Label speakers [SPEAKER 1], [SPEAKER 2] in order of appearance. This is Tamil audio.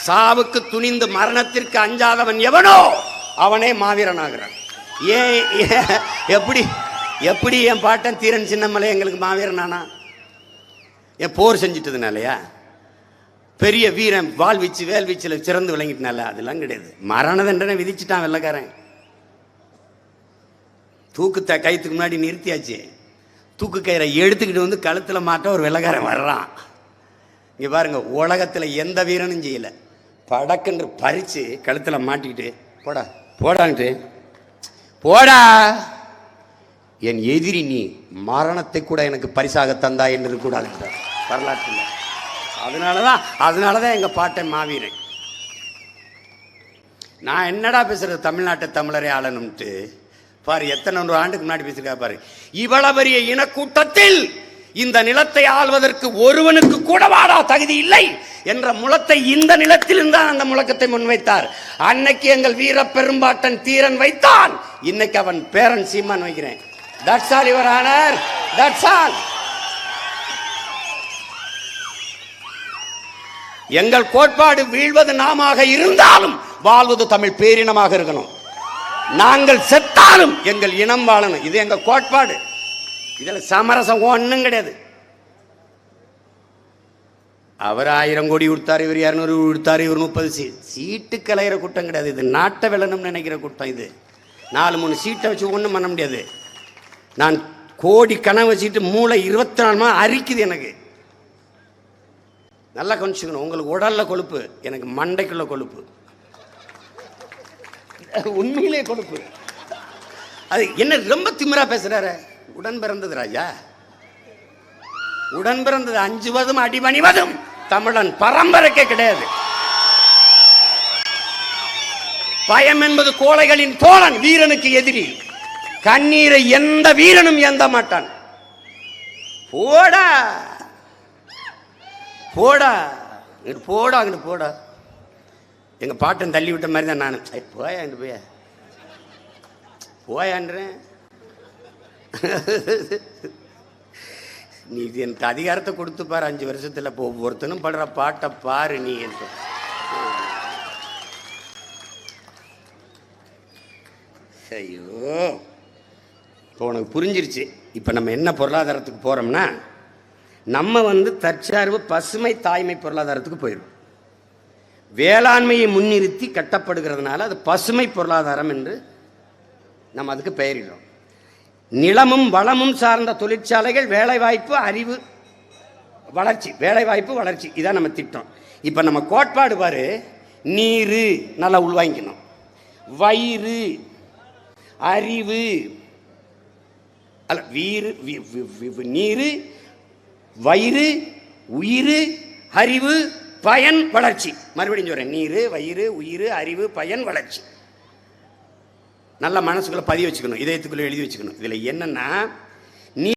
[SPEAKER 1] சாவுக்கு துணிந்து மரணத்திற்கு அஞ்சாதவன் எவனோ அவனே மாவீரனாகிறான். ஏன் எப்படி எப்படி என் பாட்டன் தீரன் சின்னமலை எங்களுக்கு மாவீரனானா? என் போர் செஞ்சிட்டதுனாலயா? பெரிய வீரன் வால் வீச்சு வேல் வீச்சில் சிறந்து விளங்கிட்டனால? அதெல்லாம் கிடையாது. மரண தண்டனை விதிச்சுட்டான் வெள்ளக்காரன். தூக்கு கைத்துக்கு முன்னாடி நிறுத்தியாச்சு. தூக்கு கயிறை எடுத்துக்கிட்டு வந்து கழுத்தில் மாட்ட ஒரு வெள்ளக்காரன் வர்றான். இங்கே பாருங்க, உலகத்தில் எந்த வீரனும் செய்யலை. படக்கன்று பறித்து கழுத்தில் மாட்டிக்கிட்டு போடா போடான்ட்டு போடா, என் எதிரி நீ, மரணத்தை கூட எனக்கு பரிசாக தந்தா என்று இருக்கக்கூடாது வரலாற்றில். அதனால தான் எங்கள் பாட்டன் மாவீரன். நான் என்னடா பேசுறது, தமிழ்நாட்டை தமிழரை ஆளணும்ட்டு பாரு. எத்தனை 100 ஆண்டுக்கு முன்னாடி பேசிருக்கா பாரு. இவ்வளவு பெரிய இனக்கூட்டத்தில் இந்த நிலத்தை ஆள்வதற்கு ஒருவனுக்கு கூட வாடா தகுதி இல்லை என்ற முழத்தை இந்த நிலத்தில் இருந்தான் அந்த முழக்கத்தை முன்வைத்தார். அன்னைக்கு எங்கள் வீர பெரும்பாட்டன் தீரன் வைத்தான், இன்னைக்கு அவன் பேரன் சீமான் வைக்கிறேன். That's all your honour, that's all. எங்கள் கோட்பாடு வீழ்வது நாமாக இருந்தாலும் வாழ்வது தமிழ் பேரினமாக இருக்கணும். நாங்கள் செத்தாலும் எங்கள் இனம் வாழணும். இது எங்க கோட்பாடு. இதில் சமரசம் ஒன்றும் கிடையாது. அவர் 1000 கோடி கொடுத்தாரு, இவர் 200 கொடுத்தாரு, இவர் 30 சீட்டு கலையிற கூட்டம் கிடையாது. இது நாட்டை வெல்லணும்னு நினைக்கிற கூட்டம். இது 4-3 சீட்டை வச்சு ஒன்றும் பண்ண முடியாது. நான் கோடி கனவு வச்சுட்டு மூளை 24 மணி அரிக்குது எனக்கு. நல்லா கொஞ்சிக்கணும். உங்களுக்கு உடல்ல கொழுப்பு, எனக்கு மண்டைக்குள்ள கொழுப்பு, உண்மையிலே கொழுப்பு. அது என்ன ரொம்ப திமிரா பேசுறாரு. உடன் பிறந்தது ராஜா, உடன் பிறந்தது 5வதும் அடிபணிவதும் தமிழன் பரம்பரைக்கே கிடையாது. பயம் என்பது கோழைகளின் தோழன், வீரனுக்கு எதிரி. கண்ணீரை எந்த வீரனும் ஏந்த மாட்டான். போடா போடா போடா போடா. எங்க பாட்டன் தள்ளி விட்ட மாதிரி தான் நான் போயாண்டு போயான்றேன். நீ எனக்கு அதிகாரத்தை கொடுத்து பாரு, 5 வருஷத்துல ஒவ்வொருத்தனும் படுற பாட்டை பாரு நீ என்று. ஐயோ, இப்போ உனக்கு புரிஞ்சிருச்சு. இப்போ நம்ம என்ன பொருளாதாரத்துக்கு போறோம்னா, நம்ம தற்சார்பு பசுமை தாய்மை பொருளாதாரத்துக்கு போயிடும். வேளாண்மையை முன்னிறுத்தி கட்டப்படுகிறதுனால அது பசுமை பொருளாதாரம் என்று நம்ம அதுக்கு பெயரிடுறோம். நிலமும் வளமும் சார்ந்த தொழிற்சாலைகள், வேலைவாய்ப்பு, அறிவு வளர்ச்சி, வேலைவாய்ப்பு வளர்ச்சி, இதான் நம்ம திட்டம். இப்போ நம்ம கோட்பாடு பாரு. நீரு நல்லா உள்வாங்கிக்கணும். வயிறு, அறிவு, அல்ல வீறு, நீரு, வயிறு, உயிர், அறிவு, பயன், வளர்ச்சி. மறுபடியும் சொல்றேன், நீரு, வயிறு, உயிர், அறிவு, பயன், வளர்ச்சி. நல்ல மனசுக்குள்ள பதிய வச்சுக்கணும், இதயத்துக்குள்ள எழுதி வச்சுக்கணும். இதுல என்னன்னா,